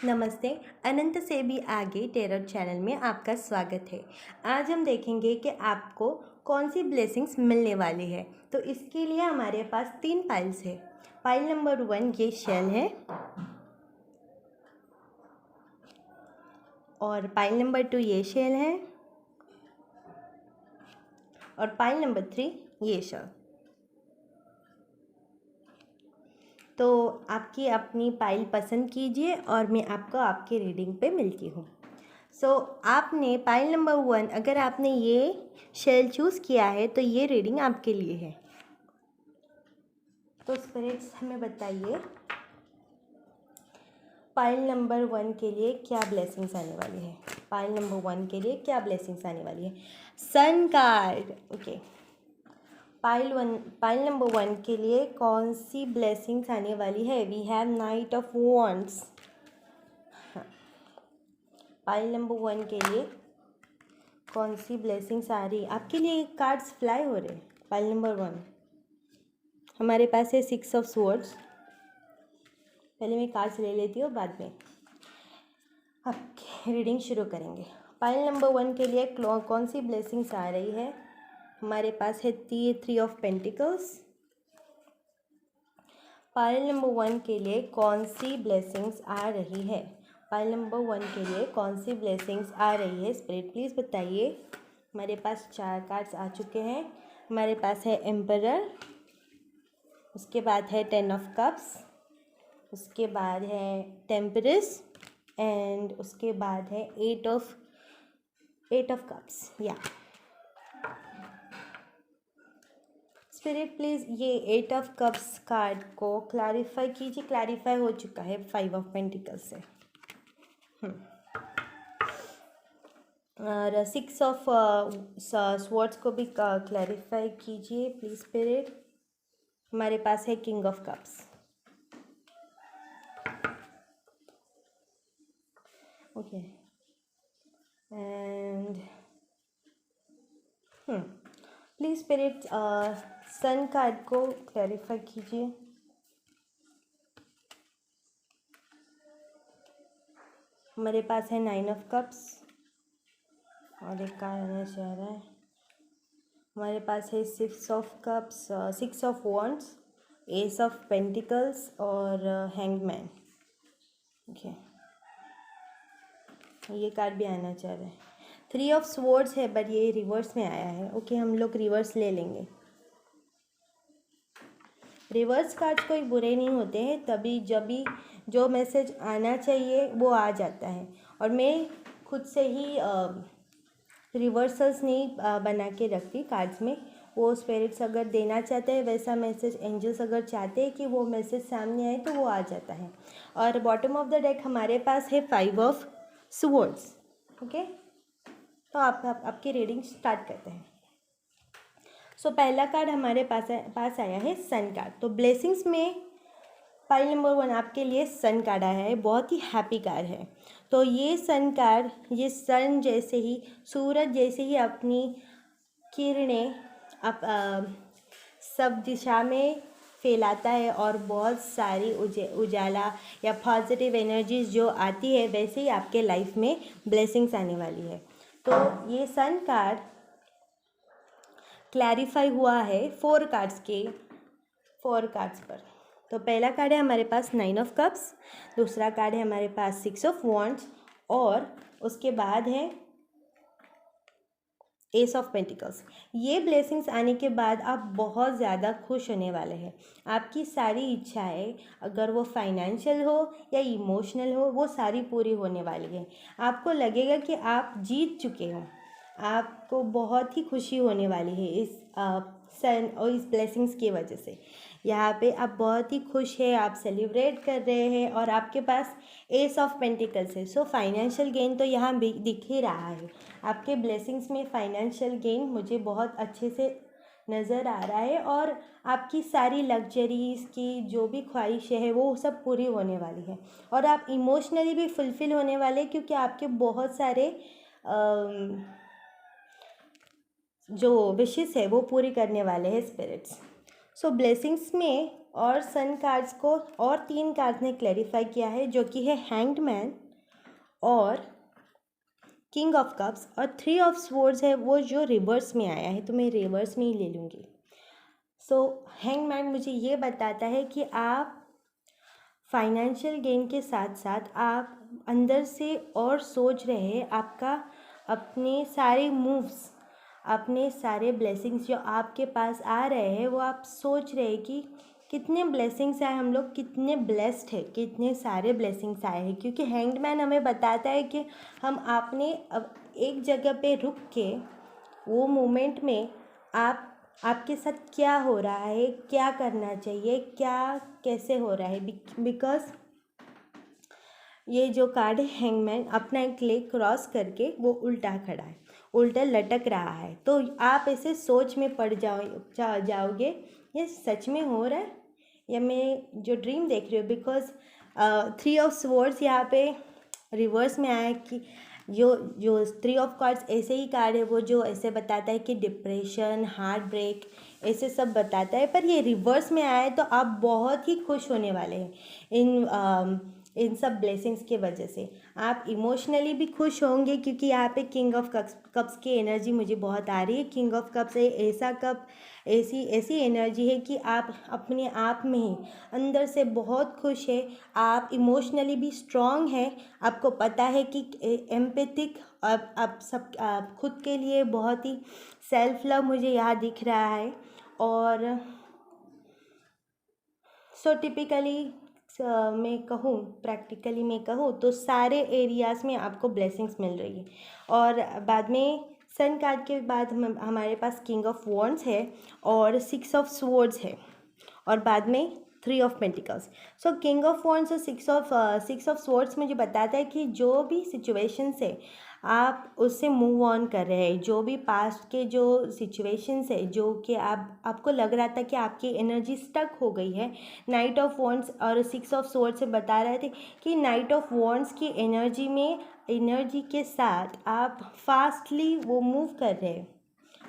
नमस्ते। अनंत से भी आगे टेरर चैनल में आपका स्वागत है। आज हम देखेंगे कि आपको कौन सी ब्लेसिंग्स मिलने वाली है। तो इसके लिए हमारे पास 3 पाइल्स है। पाइल नंबर 1 ये शेल है और पाइल नंबर 2 ये शेल है और पाइल नंबर 3 ये शेल। तो आपकी अपनी पाइल पसंद कीजिए और मैं आपको आपकी रीडिंग पे मिलती हूँ। आपने पाइल नंबर 1 अगर आपने ये शेल चूज़ किया है तो ये रीडिंग आपके लिए है। तो स्पिरिट्स हमें बताइए पाइल नंबर 1 के लिए क्या ब्लेसिंग्स आने वाली है। पाइल नंबर 1 के लिए क्या ब्लेसिंग्स आने वाली है। Sun card. Okay, pile number 1 के लिए कौन सी ब्लेसिंग्स आने वाली है। We have knight of wands. Pile number 1 के लिए कौन सी ब्लेसिंग्स आ रही है आपके लिए। कार्ड्स फ्लाई हो रहे हैं। पाइल नंबर 1 हमारे पास है 6 ऑफ स्वॉर्ड्स। पहले मैं कार्ड्स ले लेती हूँ, बाद में आपकी रीडिंग शुरू करेंगे। पाइल नंबर 1 के लिए कौन सी ब्लेसिंग्स आ रही है। हमारे पास है 3 ऑफ पेंटिकल्स। पाइल नंबर 1 के लिए कौन सी ब्लेसिंग्स आ रही है। पाइल नंबर 1 के लिए कौन सी ब्लेसिंग्स आ रही है। स्पिरिट प्लीज़ बताइए। हमारे पास 4 कार्ड्स आ चुके हैं। हमारे पास है एम्परर, उसके बाद है 10 ऑफ कप्स, उसके बाद है टेम्परस एंड उसके बाद है 8 ऑफ कप्स। या स्पिरिट प्लीज़ ये 8 ऑफ कप्स कार्ड को क्लैरिफाई कीजिए। क्लैरिफाई हो चुका है 5 ऑफ पेंटिकल्स से। और 6 ऑफ स्वॉर्ड्स को भी क्लैरिफाई कीजिए प्लीज़ स्पिरिट। हमारे पास है king of cups. Okay and please spirit sun card को क्लैरिफाई कीजिए। हमारे पास है 9 ऑफ कप्स और एक कार्ड आना चाह रहा है। हमारे पास है 6 of cups, 6 of wands, S of pentacles और हैंगमैन। ओके, ये कार्ड भी आना चाह रहा है। 3 ऑफ स्वॉर्ड्स है बट ये रिवर्स में आया है। ओके, हम लोग रिवर्स ले लेंगे। रिवर्स कार्ड्स कोई बुरे नहीं होते हैं, तभी जब भी जो मैसेज आना चाहिए वो आ जाता है। और मैं खुद से ही रिवर्सल्स नहीं बना के रखती कार्ड्स में। वो स्पिरिट्स अगर देना चाहते हैं वैसा मैसेज, एंजल्स अगर चाहते हैं कि वो मैसेज सामने आए तो वो आ जाता है। और बॉटम ऑफ द डेक हमारे पास है 5 ऑफ स्वॉर्ड्स। ओके, तो आपकी रीडिंग स्टार्ट करते हैं। पहला कार्ड हमारे पास आया है सन कार्ड। तो ब्लेसिंग्स में पाइल नंबर 1 आपके लिए सन कार्ड आया है। बहुत ही हैप्पी कार्ड है। तो ये सन कार्ड, ये सन जैसे ही, सूरज जैसे ही अपनी किरणें सब दिशा में फैलाता है और बहुत सारी उजाला या पॉजिटिव एनर्जीज जो आती है, वैसे ही आपके लाइफ में ब्लेसिंग्स आने वाली है। तो ये सन कार्ड क्लैरिफाई हुआ है 4 कार्ड्स पर। तो पहला कार्ड है हमारे पास 9 ऑफ कप्स, दूसरा कार्ड है हमारे पास 6 ऑफ वॉन्ड्स और उसके बाद है एस ऑफ पेंटिकल्स। ये ब्लेसिंग्स आने के बाद आप बहुत ज़्यादा खुश होने वाले हैं। आपकी सारी इच्छाएं, अगर वो फाइनेंशियल हो या इमोशनल हो, वो सारी पूरी होने वाली है। आपको लगेगा कि आप जीत चुके हो। आपको बहुत ही खुशी होने वाली है इस सन और इस ब्लेसिंग्स की वजह से। यहाँ पे आप बहुत ही खुश हैं, आप सेलिब्रेट कर रहे हैं और आपके पास एस ऑफ पेंटिकल्स है। सो फाइनेंशियल गेन तो यहाँ दिख ही रहा है। आपके ब्लेसिंग्स में फाइनेंशियल गेन मुझे बहुत अच्छे से नज़र आ रहा है और आपकी सारी लग्जरीज़ की जो भी ख्वाहिशें हैं वो सब पूरी होने वाली है। और आप इमोशनली भी फुलफ़िल होने वाले, क्योंकि आपके बहुत सारे जो विशेस है वो पूरी करने वाले हैं स्पिरिट्स। ब्लेसिंग्स में और सन कार्ड्स को और 3 कार्ड्स ने क्लैरिफाई किया है, जो कि है हैंग्ड मैन और किंग ऑफ कप्स, और 3 ऑफ स्वॉर्ड्स है वो जो रिवर्स में आया है, तो मैं रिवर्स में ही ले लूँगी। सो हैंग मैन मुझे ये बताता है कि आप फाइनेंशियल गेन के साथ साथ आप अंदर से और सोच रहे हैं आपका अपने सारे मूव्स, अपने सारे ब्लेसिंग्स जो आपके पास आ रहे हैं वो आप सोच रहे हैं कि कितने ब्लेसिंग्स आए, हम लोग कितने ब्लेस्ड है, कितने सारे ब्लेसिंग्स आए हैं। क्योंकि हैंग्ड मैन हमें बताता है कि हम आपने अब एक जगह पे रुक के वो मोमेंट में आप आपके साथ क्या हो रहा है, क्या करना चाहिए, क्या कैसे हो रहा है। बिकॉज ये जो कार्ड है हैंगमैन अपना एक लेग क्रॉस करके वो उल्टा खड़ा है, उल्टा लटक रहा है। तो आप ऐसे सोच में पड़ जाओगे ये सच में हो रहा है या मैं जो ड्रीम देख रही हूँ। बिकॉज 3 ऑफ स्वॉर्ड्स यहाँ पे रिवर्स में आया कि जो 3 ऑफ कार्ड्स ऐसे ही कार्ड है वो जो ऐसे बताता है कि डिप्रेशन, हार्ट ब्रेक ऐसे सब बताता है, पर ये रिवर्स में आया है तो आप बहुत ही खुश होने वाले हैं इन सब ब्लेसिंग्स की वजह से। आप इमोशनली भी खुश होंगे क्योंकि यहाँ पे किंग ऑफ कप्स की एनर्जी मुझे बहुत आ रही है। किंग ऑफ कप्स है ऐसा कप, ऐसी ऐसी एनर्जी है कि आप अपने आप में ही अंदर से बहुत खुश है, आप इमोशनली भी स्ट्रॉन्ग है, आपको पता है कि एम्पैथिक, आप सब आप खुद के लिए बहुत ही सेल्फ लव मुझे यहाँ दिख रहा है। और सो टिपिकली मैं कहूँ, प्रैक्टिकली मैं कहूँ तो सारे एरियाज़ में आपको ब्लेसिंग्स मिल रही है। और बाद में सन कार्ड के बाद हमारे पास किंग ऑफ वॉन्ड्स है और 6 ऑफ स्वॉर्ड्स है और बाद में 3 of pentacles. So king of wands और 6 ऑफ स्वॉर्ड्स मुझे बताता है कि जो भी सिचुएशंस है आप उससे मूव ऑन कर रहे हैं। जो भी पास्ट के जो सिचुएशंस है जो कि आपको लग रहा था कि आपकी एनर्जी स्टक हो गई है, नाइट ऑफ वॉन्ड्स और 6 ऑफ स्वॉर्ड्स से बता रहे थे कि नाइट ऑफ वॉन्ड्स की एनर्जी के साथ आप फास्टली वो मूव कर रहे हैं,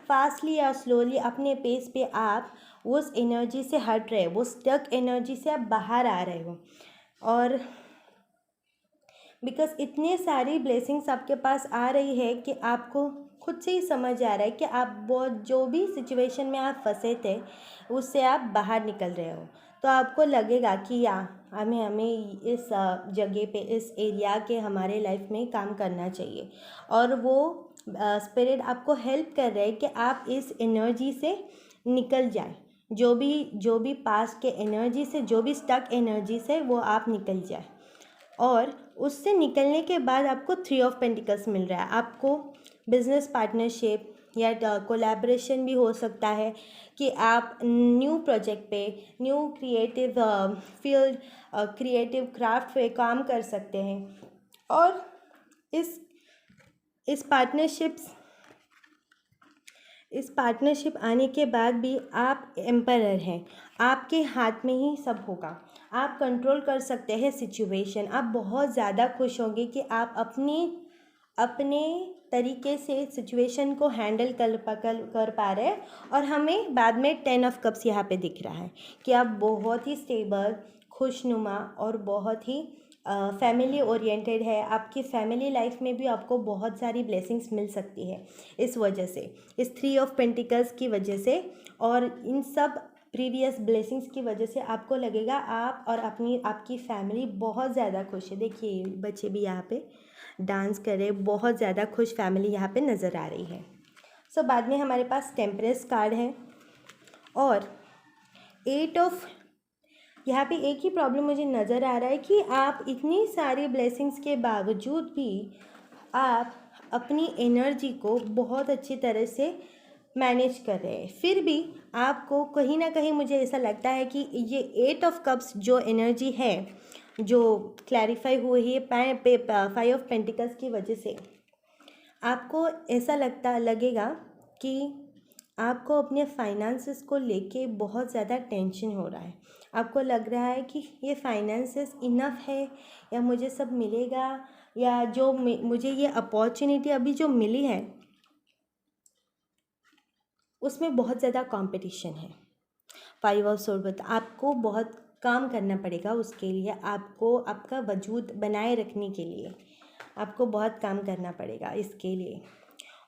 फास्टली या स्लोली अपने पेस पे आप उस एनर्जी से हट रहे हो, वो स्टक एनर्जी से आप बाहर आ रहे हो। और बिकॉज इतने सारी ब्लेसिंग्स आपके पास आ रही है कि आपको खुद से ही समझ आ रहा है कि आप बहुत जो भी सिचुएशन में आप फंसे थे उससे आप बाहर निकल रहे हो। तो आपको लगेगा कि या हमें इस जगह पे, इस एरिया के हमारे लाइफ में काम करना चाहिए। और वो स्पिरिट आपको हेल्प कर रहे हैं कि आप इस एनर्जी से निकल जाए, जो भी पास्ट के एनर्जी से, जो भी स्टक एनर्जी से वो आप निकल जाए। और उससे निकलने के बाद आपको 3 ऑफ पेंटिकल्स मिल रहा है। आपको बिजनेस पार्टनरशिप या कोलैबोरेशन भी हो सकता है कि आप न्यू प्रोजेक्ट पे, new creative field, creative craft पे काम कर सकते हैं। और इस पार्टनरशिप आने के बाद भी आप एम्परर हैं, आपके हाथ में ही सब होगा, आप कंट्रोल कर सकते हैं सिचुएशन। आप बहुत ज़्यादा खुश होंगे कि आप अपने तरीके से सिचुएशन को हैंडल कर पा रहे हैं। और हमें बाद में 10 ऑफ कप्स यहाँ पे दिख रहा है कि आप बहुत ही स्टेबल, खुशनुमा और बहुत ही फैमिली ओरिएंटेड है। आपकी फैमिली लाइफ में भी आपको बहुत सारी ब्लेसिंग्स मिल सकती है इस वजह से, इस 3 ऑफ पेंटिकल्स की वजह से। और इन सब प्रीवियस ब्लेसिंग्स की वजह से आपको लगेगा आप और आपकी फैमिली बहुत ज़्यादा खुश है। देखिए बच्चे भी यहाँ पे डांस कर रहे, बहुत ज़्यादा खुश फैमिली यहाँ पे नज़र आ रही है। सो बाद में हमारे पास टेम्परेंस कार्ड है और 8 ऑफ, यहाँ पे एक ही प्रॉब्लम मुझे नज़र आ रहा है कि आप इतनी सारी ब्लेसिंग्स के बावजूद भी आप अपनी एनर्जी को बहुत अच्छी तरह से मैनेज कर रहे हैं। फिर भी आपको कहीं ना कहीं मुझे ऐसा लगता है कि ये 8 ऑफ कप्स जो एनर्जी है, जो क्लैरिफाई हुई है 5 ऑफ पेंटिकल्स की वजह से, आपको ऐसा लगेगा कि आपको अपने फाइनेंसेस को लेके बहुत ज़्यादा टेंशन हो रहा है। आपको लग रहा है कि ये फाइनेंसेस इनफ है या मुझे सब मिलेगा, या जो मुझे ये अपॉर्चुनिटी अभी जो मिली है उसमें बहुत ज़्यादा कंपटीशन है। फाइव ऑफ सोर्ड बता आपको बहुत काम करना पड़ेगा उसके लिए, आपको आपका वजूद बनाए रखने के लिए आपको बहुत काम करना पड़ेगा इसके लिए।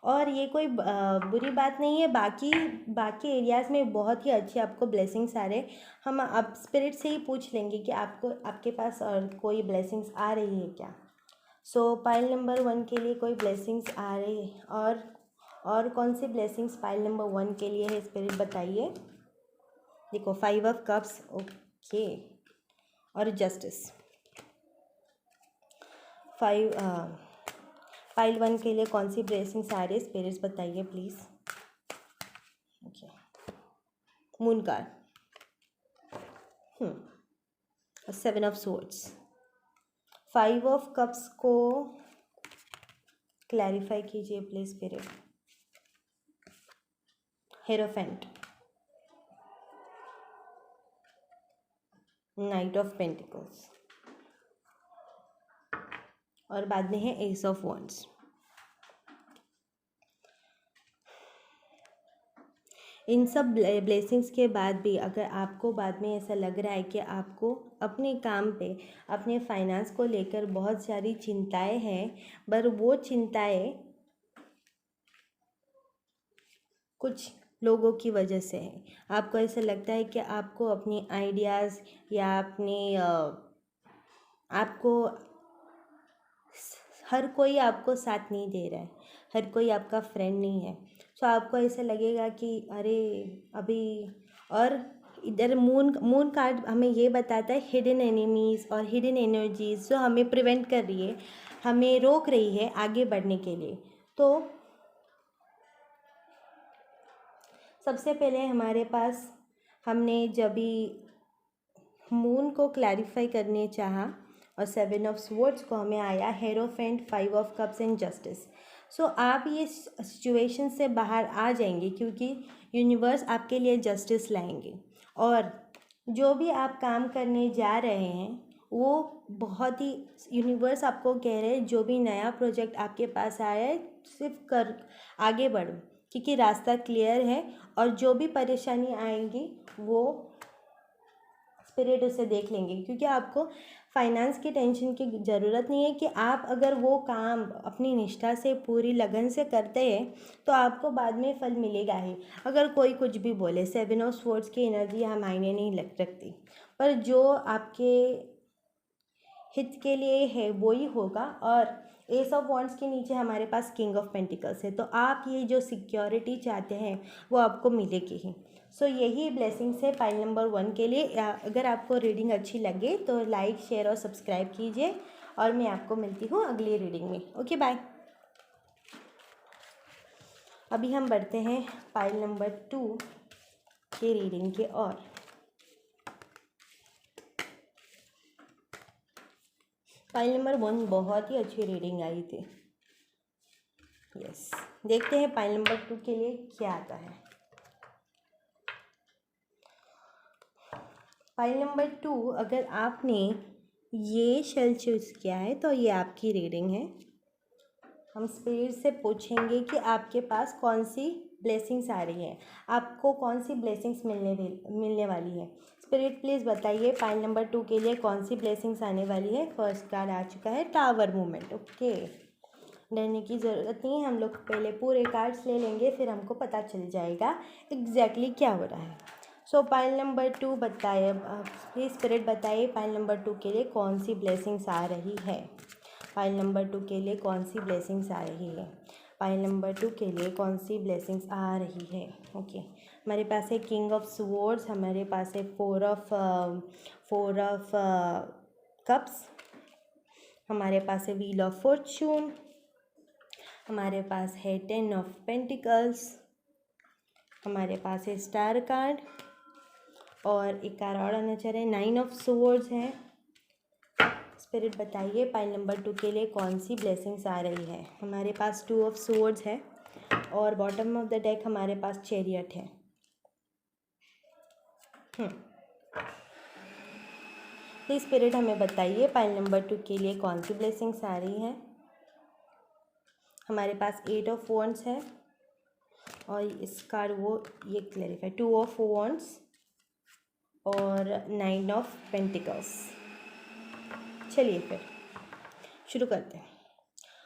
और ये कोई बुरी बात नहीं है, बाकी बाकी एरियाज़ में बहुत ही अच्छे आपको ब्लेसिंग्स आ रहे। हम अब स्पिरिट से ही पूछ लेंगे कि आपको आपके पास और कोई ब्लेसिंग्स आ रही है क्या। सो पाइल नंबर 1 के लिए कोई ब्लेसिंग्स आ रही है, और कौन सी ब्लेसिंग्स पाइल नंबर 1 के लिए है स्पिरिट बताइए। देखो 5 ऑफ कप्स, ओके, और जस्टिस। पाइल 1 के लिए कौन सी ब्लेसिंग्स आ रही है स्पिरिट्स बताइए please. Okay, moon card, 7 of swords. 5 of cups को क्लैरिफाई कीजिए please spirit. Hierophant, night of pentacles, और बाद में है एस ऑफ वॉन्ड्स। इन सब ब्लेसिंग्स के बाद भी अगर आपको बाद में ऐसा लग रहा है कि आपको अपने काम पे, अपने फाइनेंस को लेकर बहुत सारी चिंताएं हैं, पर वो चिंताएं कुछ लोगों की वजह से है, आपको ऐसा लगता है कि आपको अपनी आइडियाज़ या अपने आपको हर कोई आपको साथ नहीं दे रहा है, हर कोई आपका फ्रेंड नहीं है। सो आपको ऐसा लगेगा कि अरे अभी, और इधर मून कार्ड हमें ये बताता है हिडन एनिमीज़ और हिडन एनर्जीज जो हमें प्रिवेंट कर रही है, हमें रोक रही है आगे बढ़ने के लिए। तो सबसे पहले हमारे पास, हमने जब भी मून को क्लैरिफाई करने चाहा और 7 ऑफ स्वॉर्ड्स को हमें आया Hierophant, 5 of cups and justice. So आप ये सिचुएशन से बाहर आ जाएंगे क्योंकि यूनिवर्स आपके लिए जस्टिस लाएंगे, और जो भी आप काम करने जा रहे हैं वो बहुत ही, यूनिवर्स आपको कह रहे हैं जो भी नया प्रोजेक्ट आपके पास आया है सिर्फ कर आगे बढ़ो, क्योंकि रास्ता क्लियर है, और जो भी परेशानी आएंगी वो स्पिरिट उसे देख लेंगे, क्योंकि आपको फाइनेंस की टेंशन की ज़रूरत नहीं है। कि आप अगर वो काम अपनी निष्ठा से पूरी लगन से करते हैं तो आपको बाद में फल मिलेगा ही, अगर कोई कुछ भी बोले। 7 ऑफ स्वॉर्ड्स की एनर्जी यहाँ मायने नहीं लग रखती, पर जो आपके हित के लिए है वो ही होगा। और एस ऑफ वॉन्ड्स के नीचे हमारे पास किंग ऑफ पेंटिकल्स है, तो आप ये जो सिक्योरिटी चाहते हैं वो आपको मिलेगी ही। सो यही ब्लेसिंग्स है पाइल नंबर 1 के लिए। अगर आपको रीडिंग अच्छी लगे तो लाइक, शेयर और सब्सक्राइब कीजिए, और मैं आपको मिलती हूँ अगली रीडिंग में। Okay, bye. अभी हम बढ़ते हैं पाइल नंबर 2 के रीडिंग के ओर। पाइल नंबर 1 बहुत ही अच्छी रीडिंग आई थी। यस, देखते हैं पाइल नंबर 2 के लिए क्या आता है। पाइल नंबर 2, अगर आपने ये शेल चूज़ किया है तो ये आपकी रीडिंग है। हम स्पिरिट से पूछेंगे कि आपके पास कौन सी ब्लेसिंग्स आ रही है, आपको कौन सी ब्लेसिंग्स मिलने वाली है। स्पिरिट प्लीज़ बताइए पाइल नंबर 2 के लिए कौन सी ब्लेसिंग्स आने वाली है। फर्स्ट कार्ड आ चुका है टावर मूवमेंट। ओके, डरने की ज़रूरत नहीं है, हम लोग पहले पूरे कार्ड्स ले लेंगे, फिर हमको पता चल जाएगा एग्जैक्टली क्या हो रहा है। सो पाइल नंबर 2 बताइए प्लीज़ स्पिरिट बताइए पाइल नंबर 2 के लिए कौन सी ब्लेसिंग्स आ रही है। पाइल नंबर 2 के लिए कौन सी ब्लेसिंग्स आ रही है। पाइल नंबर 2 के लिए कौन सी ब्लेसिंग्स आ रही है। ओके, हमारे पास है किंग ऑफ स्वॉर्ड्स, हमारे पास है फोर ऑफ कप्स, हमारे पास है व्हील ऑफ फॉर्च्यून, हमारे पास है 10 ऑफ पेंटिकल्स, हमारे पास है स्टार कार्ड, और एक कार्ड और आना चाह रहे हैं 9 ऑफ स्वॉर्ड्स है। स्पिरिट बताइए पाइल नंबर 2 के लिए कौन सी ब्लेसिंग्स आ रही है। हमारे पास 2 ऑफ स्वॉर्ड्स है, और बॉटम ऑफ द डेक हमारे पास चैरियट है। प्लीज स्पिरिट हमें बताइए पाइल नंबर 2 के लिए कौन सी ब्लेसिंग्स आ रही है। हमारे पास 8 ऑफ वॉन्ड्स है, और इस कार्ड वो ये क्लैरिफाई 2 ऑफ वॉन्ड्स, और 9 ऑफ पेंटिकल्स। चलिए फिर शुरू करते हैं।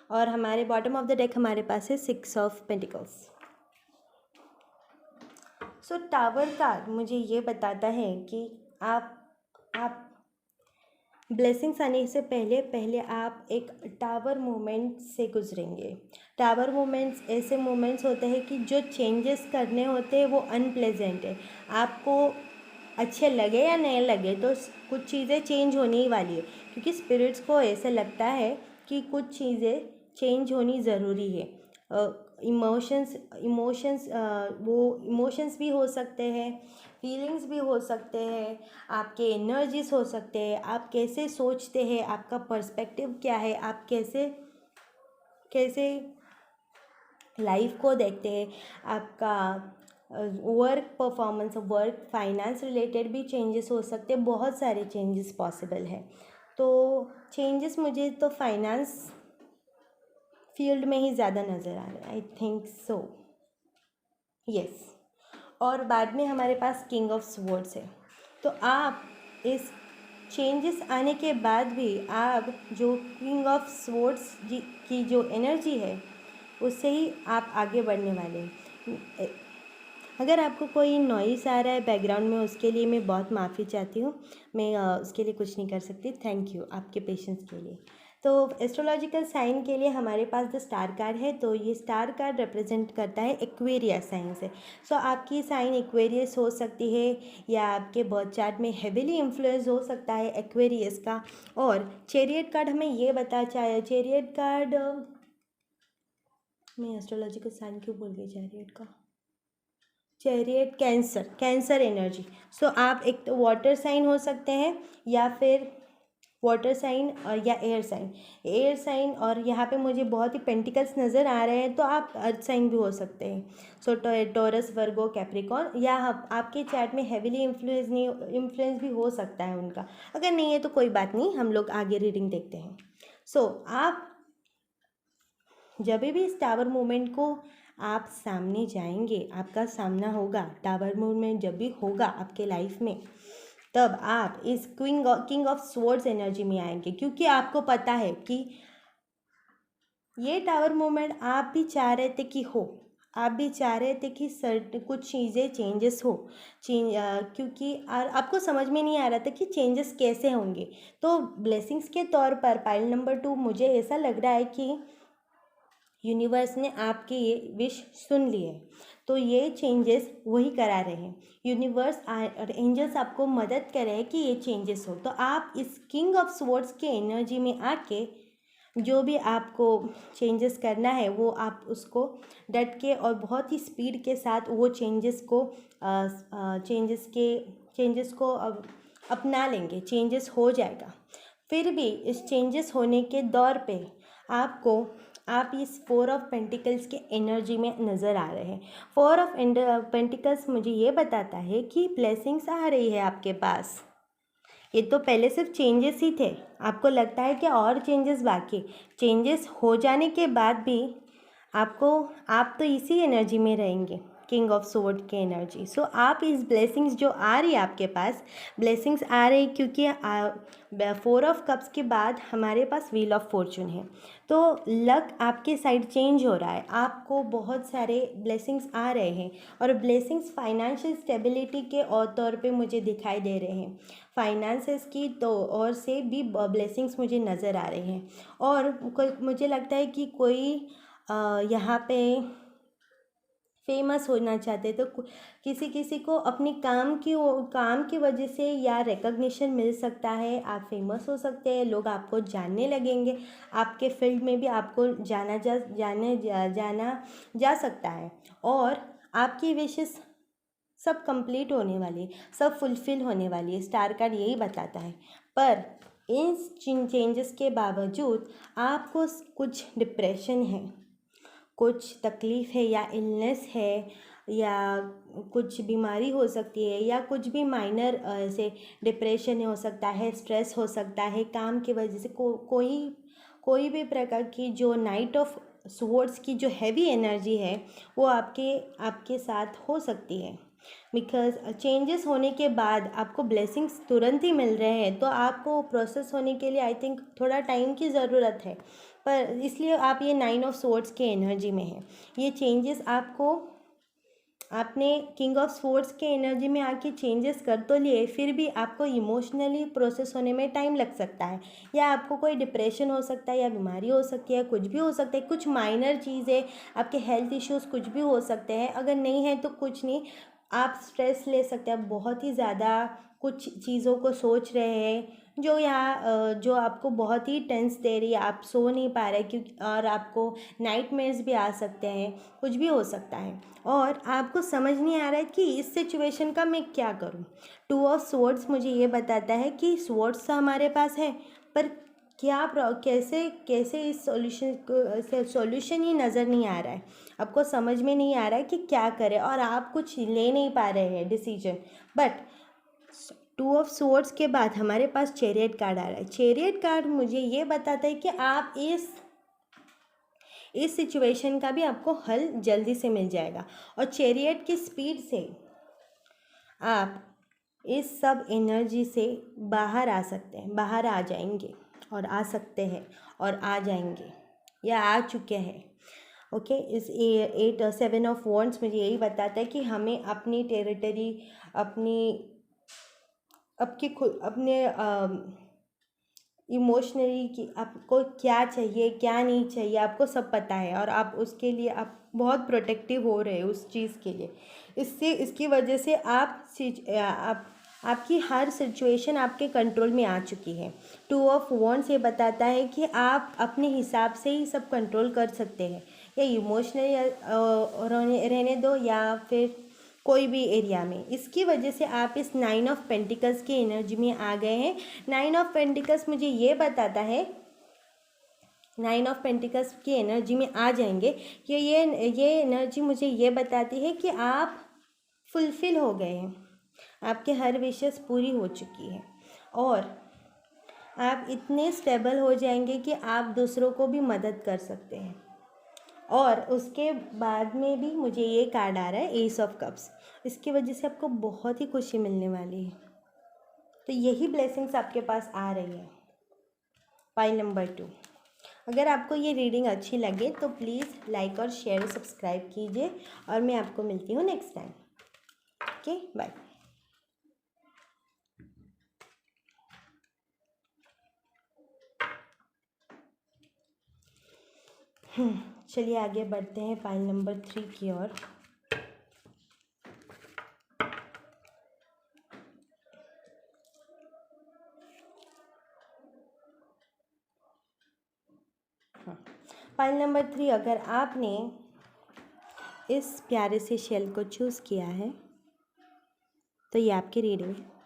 और हमारे बॉटम ऑफ द डेक हमारे पास है 6 of pentacles. So tower card मुझे ये बताता है कि आप ब्लेसिंग्स आने से पहले पहले आप एक टावर मोमेंट से गुजरेंगे। टावर मोमेंट्स ऐसे मोमेंट्स होते हैं कि जो चेंजेस करने होते हैं वो अनप्लेजेंट है। आपको अच्छे लगे या नहीं लगे तो कुछ चीज़ें चेंज होने ही वाली है, क्योंकि स्पिरिट्स को ऐसा लगता है कि कुछ चीज़ें चेंज होनी ज़रूरी है। इमोशंस वो इमोशंस भी हो सकते हैं, फीलिंग्स भी हो सकते हैं, आपके एनर्जीज हो सकते हैं, आप कैसे सोचते हैं, आपका पर्सपेक्टिव क्या है, आप कैसे कैसे लाइफ को देखते हैं, आपका work performance, work finance related भी चेंजेस हो सकते हैं। बहुत सारे चेंजेस पॉसिबल है। तो चेंजेस मुझे तो फाइनेंस फील्ड में ही ज़्यादा नज़र आ रहा है, आई थिंक सो, यस। और बाद में हमारे पास किंग ऑफ स्वॉर्ड्स है। तो आप इस चेंजेस आने के बाद भी आप जो किंग ऑफ स्वॉर्ड्स की जो एनर्जी है उससे ही आप आगे बढ़ने वाले हैं। अगर आपको कोई नॉइस आ रहा है बैकग्राउंड में, उसके लिए मैं बहुत माफ़ी चाहती हूँ। मैं उसके लिए कुछ नहीं कर सकती। थैंक यू आपके पेशेंस के लिए। तो एस्ट्रोलॉजिकल साइन के लिए हमारे पास द स्टार कार्ड है। तो ये स्टार कार्ड रिप्रेजेंट करता है एक्वेरियस साइन से। सो आपकी साइन एक्वेरियस हो सकती है या आपके बर्थ चार्ट में हेविली इन्फ्लुएंस हो सकता है एक्वेरियस का। और चैरियट कार्ड हमें ये बता चाहे, चैरियट कार्ड मैं एस्ट्रोलॉजिकल साइन क्यों बोल गई, चैरियट का, चैरियट कैंसर एनर्जी। सो आप एक तो वाटर साइन हो सकते हैं या फिर वाटर साइन और या एयर साइन और यहाँ पे मुझे बहुत ही पेंटिकल्स नज़र आ रहे हैं, तो आप अर्थ साइन भी हो सकते हैं। सो टॉरस, वर्गो, कैप्रिकॉन, या आपके चार्ट में हेविली इन्फ्लुएंस भी हो सकता है उनका। अगर नहीं है तो कोई बात नहीं, हम लोग आगे रीडिंग देखते हैं। सो आप जब भी इस टावर मूवमेंट को आप सामने जाएंगे, आपका सामना होगा, टावर मूवमेंट जब भी होगा आपके लाइफ में, तब आप इस किंग ऑफ स्वॉर्ड्स एनर्जी में आएंगे, क्योंकि आपको पता है कि ये टावर मूवमेंट आप भी चाह रहे थे कि हो, आप भी चाह रहे थे कि कुछ चीज़ें चेंजेस हो, क्योंकि आपको समझ में नहीं आ रहा था कि चेंजेस कैसे होंगे। तो ब्लेसिंग्स के तौर पर पाइल नंबर 2 मुझे ऐसा लग रहा है कि यूनिवर्स ने आपके ये विश सुन लिए, तो ये चेंजेस वही करा रहे हैं। यूनिवर्स और एंजल्स आपको मदद कर रहे हैं कि ये चेंजेस हो। तो आप इस किंग ऑफ स्वॉर्ड्स के एनर्जी में आके जो भी आपको चेंजेस करना है वो आप उसको डट के और बहुत ही स्पीड के साथ वो चेंजेस को अपना लेंगे, चेंजेस हो जाएगा। फिर भी इस चेंजेस होने के दौर पे आप इस 4 ऑफ पेंटिकल्स के एनर्जी में नज़र आ रहे हैं। 4 ऑफ पेंटिकल्स मुझे ये बताता है कि ब्लेसिंग्स आ रही है आपके पास। ये तो पहले सिर्फ चेंजेस ही थे, आपको लगता है कि और चेंजेस बाकी, चेंजेस हो जाने के बाद भी आप तो इसी एनर्जी में रहेंगे, किंग ऑफ स्वॉर्ड की एनर्जी। सो आप इस ब्लेसिंग्स जो आ रही है आपके पास, ब्लेसिंग्स आ रही क्योंकि 4 ऑफ कप्स के बाद हमारे पास व्हील ऑफ फॉर्चून है। तो लक आपके साइड चेंज हो रहा है, आपको बहुत सारे ब्लेसिंग्स आ रहे हैं। और ब्लेसिंग्स फाइनेंशियल स्टेबिलिटी के और तौर पे मुझे दिखाई दे रहे हैं। फाइनेंसेस की तो और से भी ब्लेसिंग्स मुझे नज़र आ रहे हैं। और मुझे लगता है कि कोई यहाँ पे फेमस होना चाहते, तो किसी को अपनी काम की वजह से या रिकग्निशन मिल सकता है, आप फेमस हो सकते हैं, लोग आपको जानने लगेंगे, आपके फील्ड में भी आपको जाना जा सकता है। और आपकी विशेस सब कंप्लीट होने वाली है, सब फुलफिल होने वाली है, स्टार कार्ड यही बताता है। पर इन चेंजेस के बावजूद आपको कुछ डिप्रेशन है, कुछ तकलीफ़ है या इलनेस है या कुछ बीमारी हो सकती है या कुछ भी माइनर ऐसे डिप्रेशन हो सकता है, स्ट्रेस हो सकता है, काम की वजह से कोई भी प्रकार की जो नाइट ऑफ स्वॉर्ड्स की जो हैवी एनर्जी है वो आपके साथ हो सकती है। बिकॉज चेंजेस होने के बाद आपको ब्लेसिंग्स तुरंत ही मिल रहे हैं, तो आपको प्रोसेस होने के लिए आई थिंक थोड़ा टाइम की ज़रूरत है। पर इसलिए आप ये 9 ऑफ सोर्ड्स के एनर्जी में है। ये चेंजेस आपको, आपने किंग ऑफ स्वॉर्ड्स के एनर्जी में आके चेंजेस कर तो लिए, फिर भी आपको इमोशनली प्रोसेस होने में टाइम लग सकता है, या आपको कोई डिप्रेशन हो सकता है, या बीमारी हो सकती है, कुछ भी हो सकता है, कुछ माइनर चीज़ें, आपके हेल्थ इश्यूज़ कुछ भी हो सकते हैं। अगर नहीं है तो कुछ नहीं, आप स्ट्रेस ले सकते हैं, बहुत ही ज़्यादा कुछ चीज़ों को सोच रहे हैं जो जो आपको बहुत ही टेंस दे रही है, आप सो नहीं पा रहे, क्योंकि और आपको नाइटमेयर्स भी आ सकते हैं, कुछ भी हो सकता है, और आपको समझ नहीं आ रहा है कि इस सिचुएशन का मैं क्या करूं। 2 ऑफ स्वॉर्ड्स मुझे ये बताता है कि स्वॉर्ड्स तो हमारे पास है, पर कैसे कैसे इस सॉल्यूशन ही नज़र नहीं आ रहा है, आपको समझ में नहीं आ रहा है कि क्या करें, और आप कुछ ले नहीं पा रहे हैं डिसीजन। बट 2 ऑफ स्वॉर्ड्स के बाद हमारे पास चैरियट कार्ड आ रहा है। चैरियट कार्ड मुझे ये बताता है कि आप इस सिचुएशन का भी आपको हल जल्दी से मिल जाएगा, और चैरियट की स्पीड से आप इस सब एनर्जी से बाहर आ सकते हैं, बाहर आ जाएंगे, और आ सकते हैं, और आ जाएंगे, या आ चुके हैं। ओके, इस 7 ऑफ वॉन्ड्स मुझे यही बताता है कि हमें अपनी टेरिटरी, अपनी आपकी खुद अपने इमोशनली कि आपको क्या चाहिए क्या नहीं चाहिए, आपको सब पता है, और आप उसके लिए आप बहुत प्रोटेक्टिव हो रहे हो उस चीज़ के लिए। इसकी वजह से आपकी हर सिचुएशन आपके कंट्रोल में आ चुकी है। 2 ऑफ वॉन्ड्स ये बताता है कि आप अपने हिसाब से ही सब कंट्रोल कर सकते हैं, या इमोशनली रहने दो, या फिर कोई भी एरिया में। इसकी वजह से आप इस 9 ऑफ पेंटिकल्स की एनर्जी में आ गए हैं। 9 ऑफ पेंटिकल्स मुझे ये बताता है, 9 ऑफ पेंटिकल्स की एनर्जी में आ जाएंगे कि ये एनर्जी मुझे ये बताती है कि आप फुलफिल हो गए हैं, आपके हर विशेस पूरी हो चुकी है, और आप इतने स्टेबल हो जाएंगे कि आप दूसरों को भी मदद कर सकते हैं। और उसके बाद में भी मुझे ये कार्ड आ रहा है एस ऑफ कप्स। इसकी वजह से आपको बहुत ही खुशी मिलने वाली है। तो यही ब्लेसिंग्स आपके पास आ रही है। Pile number 2। अगर आपको ये रीडिंग अच्छी लगे तो प्लीज़ लाइक और शेयर और सब्सक्राइब कीजिए, और मैं आपको मिलती हूँ नेक्स्ट टाइम। Okay, bye. चलिए आगे बढ़ते हैं पाइल नंबर 3 की ओर। पाइल नंबर 3, अगर आपने इस प्यारे से शेल को चूज़ किया है तो ये आपकी रीडिंग है।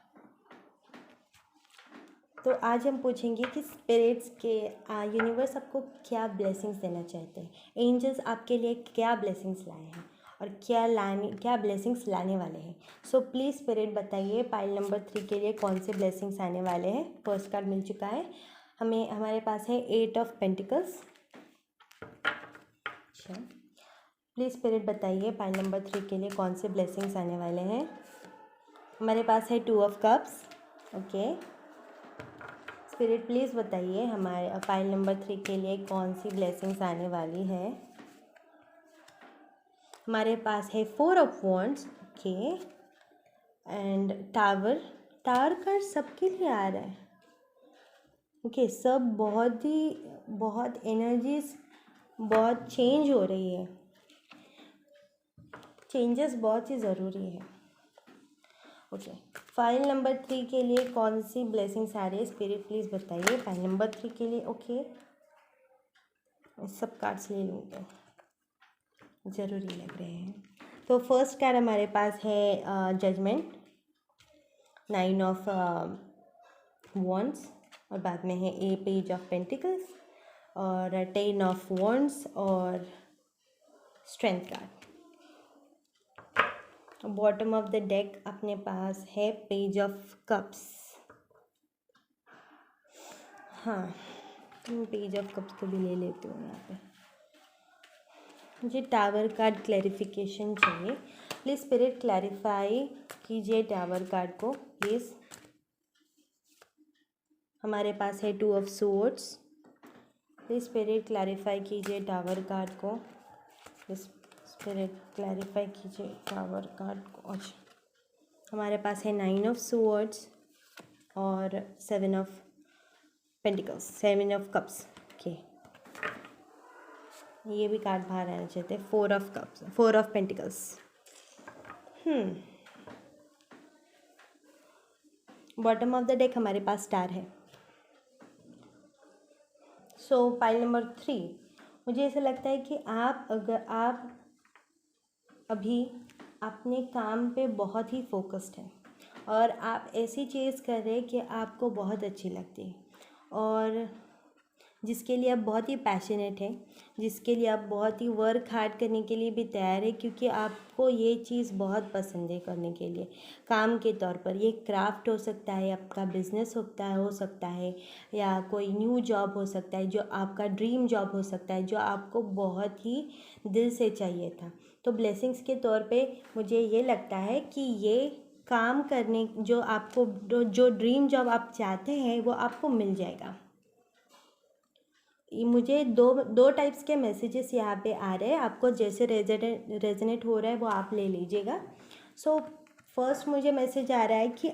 तो आज हम पूछेंगे कि स्पिरिट्स के यूनिवर्स आपको क्या ब्लेसिंग्स देना चाहते हैं, एंजल्स आपके लिए क्या ब्लेसिंग्स लाए हैं, और क्या ब्लेसिंग्स लाने वाले हैं। सो प्लीज़ स्पिरिट बताइए पाइल नंबर 3 के लिए कौन से ब्लेसिंग्स आने वाले हैं। फर्स्ट कार्ड मिल चुका है हमें, हमारे पास है 8 ऑफ पेंटिकल्स। अच्छा, प्लीज़ स्पिरिट बताइए पाइल नंबर 3 के लिए कौन से ब्लेसिंग्स आने वाले हैं। हमारे पास है 2 of cups. Okay, spirit please बताइए हमारे पाइल नंबर 3 के लिए कौन सी ब्लेसिंग्स आने वाली है। हमारे पास है 4 of wands. Okay, and tower का सबके लिए आ रहा है। ओके, सब बहुत एनर्जीज बहुत चेंज हो रही है, चेंजेस बहुत ही ज़रूरी है। ओके, फाइल नंबर 3 के लिए कौन सी ब्लेसिंग्स आ रही है, स्पिरिट प्लीज़ बताइए फाइल नंबर 3 के लिए। ओके, सब कार्ड्स ले लूँगी, ज़रूरी लग रहे हैं। तो फर्स्ट कार्ड हमारे पास है जजमेंट, 9 ऑफ वॉन्ड्स, और बाद में है ए पेज ऑफ पेंटिकल्स, और 10 ऑफ वॉन्ड्स, और strength card. Bottom of the deck अपने पास है पेज ऑफ कप्स। हाँ, पेज ऑफ कप्स को भी ले लेती हूँ यहाँ पे। मुझे टावर कार्ड क्लैरिफिकेशन चाहिए। प्लीज़ स्पिरिट क्लैरिफाई कीजिए टावर कार्ड को प्लीज़। हमारे पास है 2 of swords. Please spirit clarify कीजिए टावर कार्ड को। प्लीज़ स्पिरिट क्लैरिफाई कीजिए टावर कार्ड को। अच्छा, हमारे पास है 9 ऑफ स्वॉर्ड्स और 7 of pentacles, 7 of cups. Okay, ये भी कार्ड बाहर आना चाहते हैं। 4 of cups, 4 of pentacles. Bottom of the deck हमारे पास स्टार है। सो पाइल नंबर 3, मुझे ऐसा लगता है कि अगर आप अभी अपने काम पे बहुत ही फोकस्ड हैं और आप ऐसी चीज़ कर रहे हैं कि आपको बहुत अच्छी लगती है और जिसके लिए आप बहुत ही पैशनेट हैं, जिसके लिए आप बहुत ही वर्क हार्ड करने के लिए भी तैयार है, क्योंकि आपको ये चीज़ बहुत पसंद है करने के लिए काम के तौर पर। ये क्राफ्ट हो सकता है, आपका बिजनेस हो सकता है, या कोई न्यू जॉब हो सकता है, जो आपका ड्रीम जॉब हो सकता है, जो आपको बहुत ही दिल से चाहिए था। तो ब्लेसिंग्स के तौर पे मुझे ये लगता है कि ये काम करने जो आपको जो ड्रीम जॉब आप चाहते हैं वो आपको मिल जाएगा। मुझे दो टाइप्स के मैसेजेस यहाँ पे आ रहे हैं, आपको जैसे रेजोनेट हो रहा है वो आप ले लीजिएगा। सो फर्स्ट मुझे मैसेज आ रहा है कि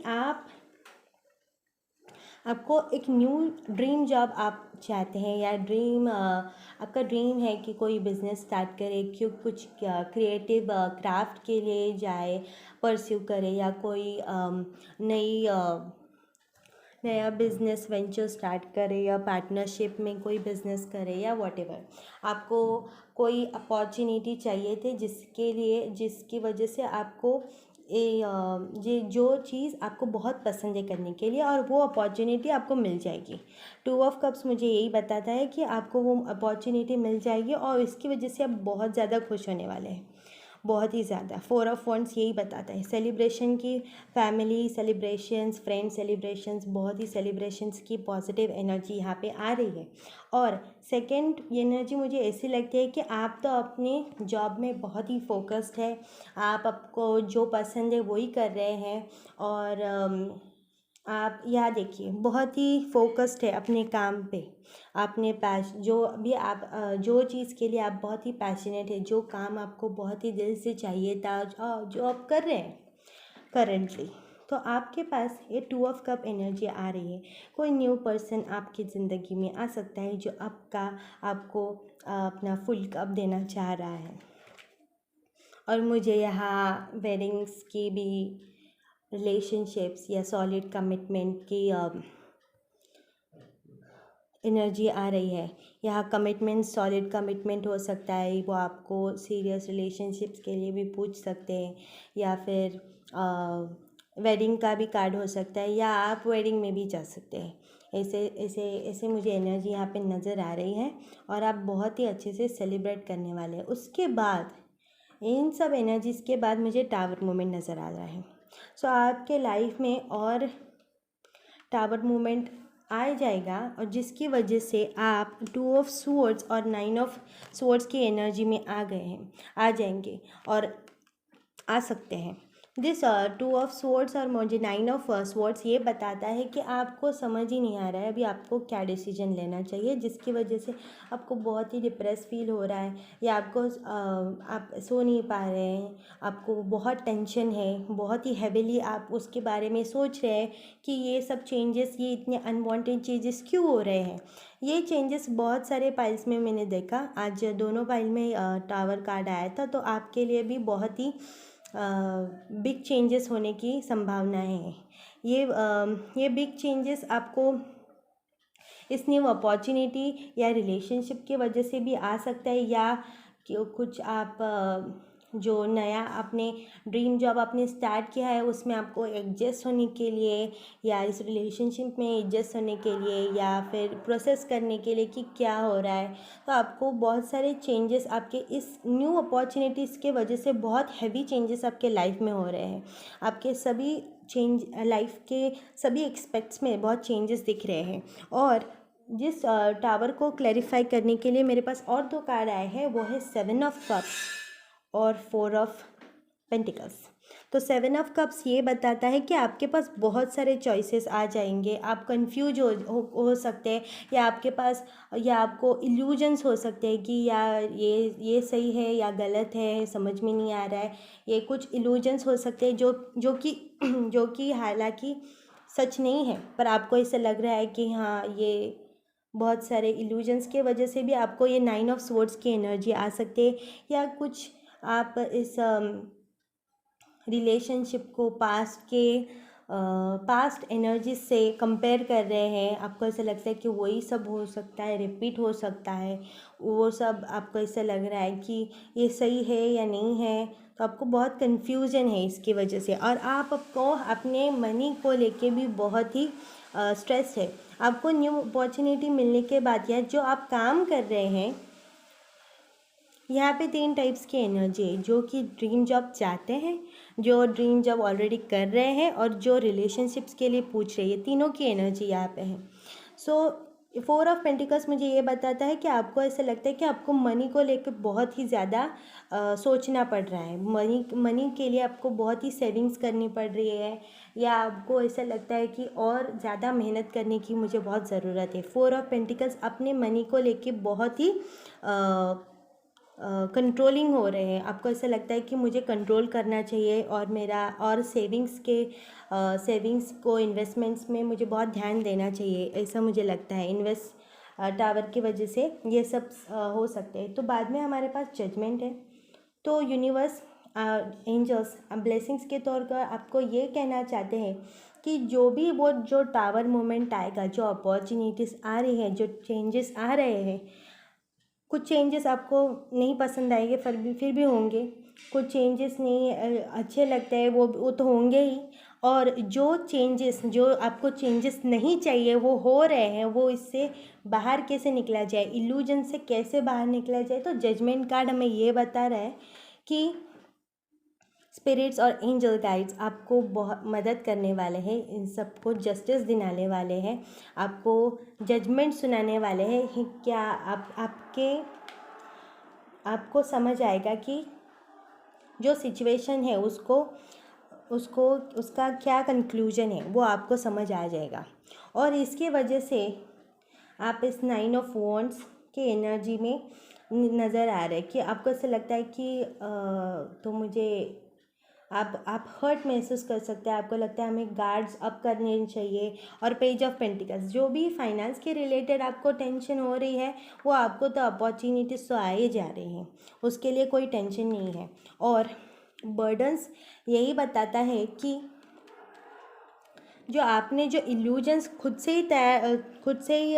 आपको एक न्यू ड्रीम जॉब आप चाहते हैं, या आपका ड्रीम है कि कोई बिज़नेस स्टार्ट करे, क्यों कुछ क्रिएटिव क्राफ्ट के लिए जाए, परस्यू करे, या कोई नया बिज़नेस वेंचर स्टार्ट करे, या पार्टनरशिप में कोई बिज़नेस करे, या व्हाटएवर। आपको कोई अपॉर्चुनिटी चाहिए थे जिसकी वजह से आपको ये जो चीज़ आपको बहुत पसंद है करने के लिए, और वो अपॉर्चुनिटी आपको मिल जाएगी। 2 ऑफ कप्स मुझे यही बताता है कि आपको वो अपॉर्चुनिटी मिल जाएगी और इसकी वजह से आप बहुत ज़्यादा खुश होने वाले हैं, बहुत ही ज़्यादा। 4 ऑफ वंड्स यही बताता है सेलिब्रेशन की, फैमिली सेलिब्रेशंस, फ्रेंड सेलिब्रेशंस, बहुत ही सेलिब्रेशंस की पॉजिटिव एनर्जी यहाँ पे आ रही है। और सेकंड एनर्जी मुझे ऐसी लगती है कि आप तो अपनी जॉब में बहुत ही फोकस्ड है, आपको जो पसंद है वही कर रहे हैं, और आप यहाँ देखिए बहुत ही फोकस्ड है अपने काम पे। आपने जो चीज़ के लिए आप बहुत ही पैशनेट है, जो काम आपको बहुत ही दिल से चाहिए था, जो आप कर रहे हैं करेंटली, तो आपके पास ये 2 ऑफ कप एनर्जी आ रही है। कोई न्यू पर्सन आपकी ज़िंदगी में आ सकता है जो आपको अपना फुल कप देना चाह रहा है। और मुझे यहाँ वेडिंग्स की भी, रिलेशनशिप्स या सॉलिड कमिटमेंट की एनर्जी आ रही है। यहाँ कमिटमेंट, सॉलिड कमिटमेंट हो सकता है, वो आपको सीरियस रिलेशनशिप्स के लिए भी पूछ सकते हैं, या फिर वेडिंग का भी कार्ड हो सकता है, या आप वेडिंग में भी जा सकते हैं। ऐसे ऐसे ऐसे मुझे एनर्जी यहाँ पे नज़र आ रही है, और आप बहुत ही अच्छे से सेलिब्रेट करने वाले हैं। उसके बाद इन सब एनर्जीज़ के बाद मुझे टावर मूवमेंट नज़र आ रहा है। सो आपके लाइफ में और टावर मूवमेंट आ जाएगा, और जिसकी वजह से आप 2 ऑफ स्वॉर्ड्स और 9 ऑफ स्वॉर्ड्स की एनर्जी में आ जाएंगे और आ सकते हैं। दिस 2 ऑफ स्वॉर्ड्स और मुझे 9 ऑफ स्वॉर्ड्स ये बताता है कि आपको समझ ही नहीं आ रहा है अभी आपको क्या डिसीजन लेना चाहिए, जिसकी वजह से आपको बहुत ही डिप्रेस फील हो रहा है, या आप सो नहीं पा रहे हैं, आपको बहुत टेंशन है, बहुत ही हैवीली आप उसके बारे में सोच रहे हैं कि ये सब चेंजेस, ये इतने अनवांटेड चेंजेस क्यों हो रहे हैं। ये चेंजेस बहुत सारे पाइल्स में मैंने देखा, आज दोनों पाइल में टावर कार्ड आया था, तो आपके लिए भी बहुत ही बिग चेंजेस होने की संभावनाएं हैं। ये बिग चेंजेस आपको इस न्यू अपॉर्चुनिटी या रिलेशनशिप की वजह से भी आ सकता है, या कुछ आप जो नया अपने ड्रीम जॉब आपने स्टार्ट किया है उसमें आपको एडजस्ट होने के लिए, या इस रिलेशनशिप में एडजस्ट होने के लिए, या फिर प्रोसेस करने के लिए कि क्या हो रहा है, तो आपको बहुत सारे चेंजेस आपके इस न्यू अपॉर्चुनिटीज़ के वजह से, बहुत हैवी चेंजेस आपके लाइफ में हो रहे हैं। आपके सभी लाइफ के सभी एक्सपेक्ट्स में बहुत चेंजेस दिख रहे हैं, और जिस टावर को क्लैरिफाई करने के लिए मेरे पास और दो कार्ड आए हैं, वो है 7 ऑफ कप्स और 4 ऑफ पेंटिकल्स। तो 7 ऑफ कप्स ये बताता है कि आपके पास बहुत सारे चॉइसेस आ जाएंगे, आप कंफ्यूज हो सकते हैं, या आपके पास, या आपको इल्यूजन्स हो सकते हैं कि या ये सही है या गलत है, समझ में नहीं आ रहा है। ये कुछ इल्यूजन्स हो सकते हैं जो कि हालांकि सच नहीं है, पर आपको ऐसा लग रहा है कि हाँ, ये बहुत सारे इल्यूजन्स के वजह से भी आपको ये 9 ऑफ स्वॉर्ड्स की एनर्जी आ सकती है, या कुछ आप इस रिलेशनशिप को पास्ट एनर्जी से कंपेयर कर रहे हैं। आपको ऐसा लगता है कि वही सब हो सकता है, रिपीट हो सकता है, वो सब आपको ऐसा लग रहा है कि ये सही है या नहीं है। तो आपको बहुत कन्फ्यूजन है इसकी वजह से, और आपको अपने मनी को लेके भी बहुत ही स्ट्रेस है। आपको न्यू अपॉर्चुनिटी मिलने के बाद, या जो आप काम कर रहे हैं, यहाँ पे 3 टाइप्स की एनर्जी है, जो कि ड्रीम जॉब चाहते हैं, जो ड्रीम जॉब ऑलरेडी कर रहे हैं, और जो रिलेशनशिप्स के लिए पूछ रही है। तीनों की एनर्जी यहाँ पे है। सो 4 ऑफ पेंटिकल्स मुझे ये बताता है कि आपको ऐसा लगता है कि आपको मनी को लेकर बहुत ही ज़्यादा सोचना पड़ रहा है। मनी के लिए आपको बहुत ही सेविंग्स करनी पड़ रही है, या आपको ऐसा लगता है कि और ज़्यादा मेहनत करने की मुझे बहुत ज़रूरत है। 4 ऑफ पेंटिकल्स अपने मनी को लेके बहुत ही कंट्रोलिंग हो रहे हैं। आपको ऐसा लगता है कि मुझे कंट्रोल करना चाहिए, और मेरा और सेविंग्स को इन्वेस्टमेंट्स में मुझे बहुत ध्यान देना चाहिए, ऐसा मुझे लगता है। टावर की वजह से ये सब हो सकते हैं। तो बाद में हमारे पास जजमेंट है। तो यूनिवर्स, एंजल्स ब्लेसिंग्स के तौर पर आपको ये कहना चाहते हैं कि जो टावर मोमेंट आएगा, जो अपॉर्चुनिटीज़ आ रही है, जो चेंजेस आ रहे हैं, कुछ चेंजेस आपको नहीं पसंद आएंगे, फिर भी होंगे। कुछ चेंजेस नहीं अच्छे लगते हैं, वो तो होंगे ही। और जो आपको चेंजेस नहीं चाहिए वो हो रहे हैं, वो इससे बाहर कैसे निकला जाए, इल्यूजन से कैसे बाहर निकला जाए। तो जजमेंट कार्ड हमें ये बता रहा है कि स्पिरिट्स और एंजल गाइड्स आपको बहुत मदद करने वाले हैं, इन सबको जस्टिस दिलाने वाले हैं, आपको जजमेंट सुनाने वाले हैं। क्या आपको समझ आएगा कि जो सिचुएशन है उसका क्या कंक्लूजन है, वो आपको समझ आ जाएगा। और इसकी वजह से आप इस 9 ऑफ वॉन्ड्स के एनर्जी में नज़र आ रहे हैं कि आपको ऐसा लगता है कि तो मुझे आप हर्ट महसूस कर सकते हैं, आपको लगता है हमें गार्ड्स अप करने चाहिए। और पेज ऑफ पेंटिकल्स, जो भी फाइनेंस के रिलेटेड आपको टेंशन हो रही है, वो आपको तो अपॉर्चुनिटीज़ तो आए जा रही हैं, उसके लिए कोई टेंशन नहीं है। और बर्डन्स यही बताता है कि जो आपने जो इल्यूजन्स खुद से ही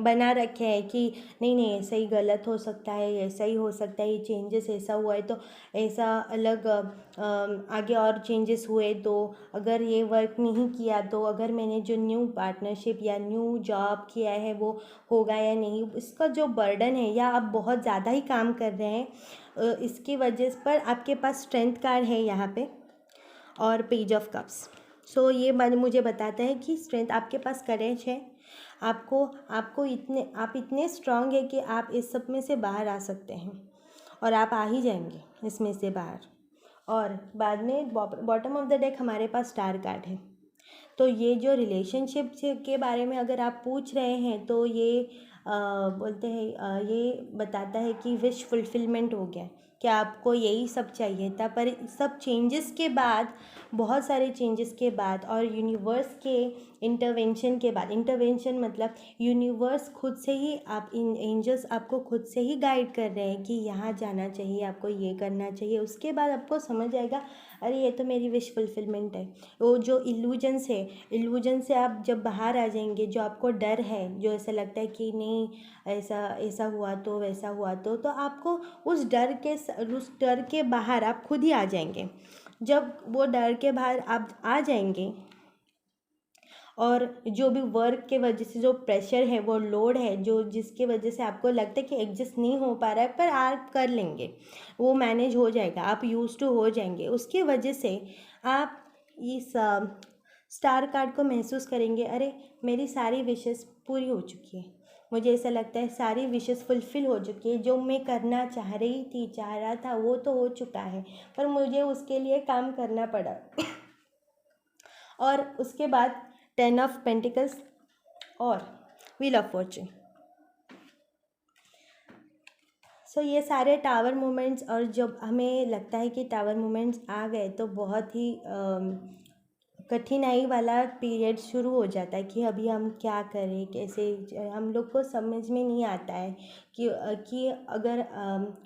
बना रखे हैं कि नहीं ऐसा ही गलत हो सकता है, ऐसा ही हो सकता है, ये चेंजेस ऐसा हुआ है तो ऐसा अलग आगे और चेंजेस हुए तो अगर ये वर्क नहीं किया तो अगर मैंने जो न्यू पार्टनरशिप या न्यू जॉब किया है वो होगा या नहीं, इसका जो बर्डन है, या आप बहुत ज़्यादा ही काम कर रहे हैं, इसकी वजह पर आपके पास स्ट्रेंथ कार्ड है यहाँ पे, और पेज ऑफ कप्स। सो ये मुझे बताता है कि स्ट्रेंथ आपके पास, करेज है, आप इतने स्ट्रांग है कि आप इस सब में से बाहर आ सकते हैं, और आप आ ही जाएंगे इसमें से बाहर। और बाद में बॉटम ऑफ द डेक हमारे पास स्टार कार्ड है। तो ये जो रिलेशनशिप के बारे में अगर आप पूछ रहे हैं, तो ये बोलते हैं, ये बताता है कि विश फुलफिलमेंट हो गया, कि आपको यही सब चाहिए था। पर सब चेंजेस के बाद, बहुत सारे चेंजेस के बाद, और यूनिवर्स के इंटरवेंशन मतलब यूनिवर्स खुद से ही, आप इन एंजल्स आपको खुद से ही गाइड कर रहे हैं कि यहाँ जाना चाहिए, आपको ये करना चाहिए। उसके बाद आपको समझ आएगा, अरे ये तो मेरी विश फुलफिलमेंट है। वो जो इल्यूजन से आप जब बाहर आ जाएंगे, जो आपको डर है, जो ऐसा लगता है कि नहीं ऐसा हुआ तो वैसा हुआ तो आपको उस डर के बाहर आप खुद ही आ जाएंगे। जब वो डर के बाहर आप आ जाएंगे, और जो भी वर्क के वजह से जो प्रेशर है, वो लोड है, जिसके वजह से आपको लगता है कि एडजस्ट नहीं हो पा रहा है, पर आप कर लेंगे, वो मैनेज हो जाएगा, आप यूज टू हो जाएंगे। उसकी वजह से आप इस स्टार कार्ड को महसूस करेंगे, अरे मेरी सारी विशेस पूरी हो चुकी है। मुझे ऐसा लगता है सारी विशेस फुलफ़िल हो चुकी है। जो मैं करना चाह रहा था वो तो हो चुका है, पर मुझे उसके लिए काम करना पड़ा। और उसके बाद 10 ऑफ पेंटिकल्स और व्हील ऑफ फॉर्चून। सो ये सारे टावर मोमेंट्स, और जब हमें लगता है कि टावर मोमेंट्स आ गए तो बहुत ही कठिनाई वाला पीरियड शुरू हो जाता है कि अभी हम क्या करें, कैसे। हम लोग को समझ में नहीं आता है कि अगर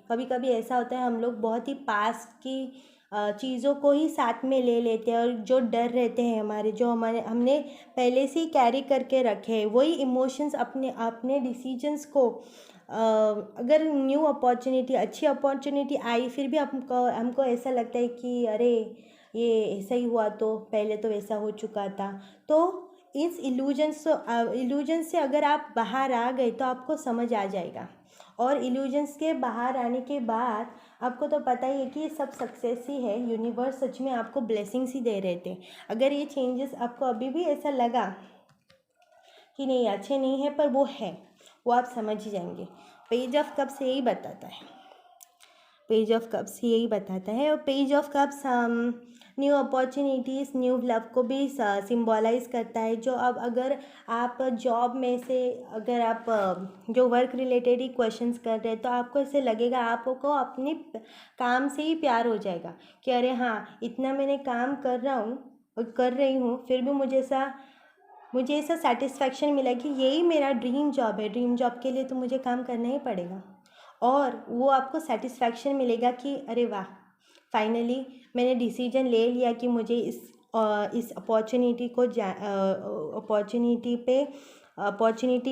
कभी कभी ऐसा होता है हम लोग बहुत ही पास्ट की चीज़ों को ही साथ में ले लेते हैं, और जो डर रहते हैं हमारे, जो हमने पहले से ही कैरी करके रखे हैं, वही इमोशंस अपने अपने डिसीजंस को अगर न्यू अपॉर्चुनिटी, अच्छी अपॉर्चुनिटी आई, फिर भी हमको हमको ऐसा लगता है कि अरे ये ऐसा ही हुआ, तो पहले तो वैसा हो चुका था। तो इस इल्यूजन से अगर आप बाहर आ गए तो आपको समझ आ जाएगा। और इल्यूजन्स के बाहर आने के बाद आपको तो पता ही है कि ये सब सक्सेस ही है। यूनिवर्स सच में आपको ब्लेसिंग्स ही दे रहे थे। अगर ये चेंजेस आपको अभी भी ऐसा लगा कि नहीं अच्छे नहीं है, पर वो है, वो आप समझ ही जाएंगे। पेज ऑफ कप्स यही बताता है। पेज ऑफ कप्स यही बताता है। और page of cups new opportunities, new love को भी सिम्बॉलाइज़ करता है। जो अब अगर आप जॉब में से अगर आप जो वर्क रिलेटेड ही क्वेश्चंस कर रहे हैं, तो आपको ऐसे लगेगा, आपको अपने काम से ही प्यार हो जाएगा कि अरे हाँ, इतना मैंने काम कर रहा हूँ और कर रही हूँ, फिर भी मुझे ऐसा सेटिस्फैक्शन मिला कि यही मेरा ड्रीम जॉब है। ड्रीम जॉब के लिए तो मुझे काम करना ही पड़ेगा, और वो आपको सेटिस्फैक्शन मिलेगा कि अरे वाह, फाइनली मैंने डिसीजन ले लिया कि मुझे इस अपॉर्चुनिटी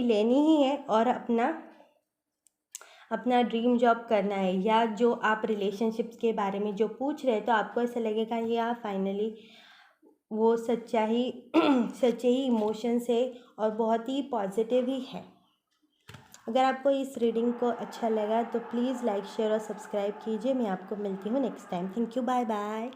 लेनी ही है, और अपना ड्रीम जॉब करना है। या जो आप रिलेशनशिप्स के बारे में जो पूछ रहे हैं, तो आपको ऐसा लगेगा या फाइनली वो सच्चे ही इमोशंस है, और बहुत ही पॉजिटिव ही है। अगर आपको इस रीडिंग को अच्छा लगा तो प्लीज़ लाइक, शेयर और सब्सक्राइब कीजिए। मैं आपको मिलती हूँ next time. Thank you, bye bye.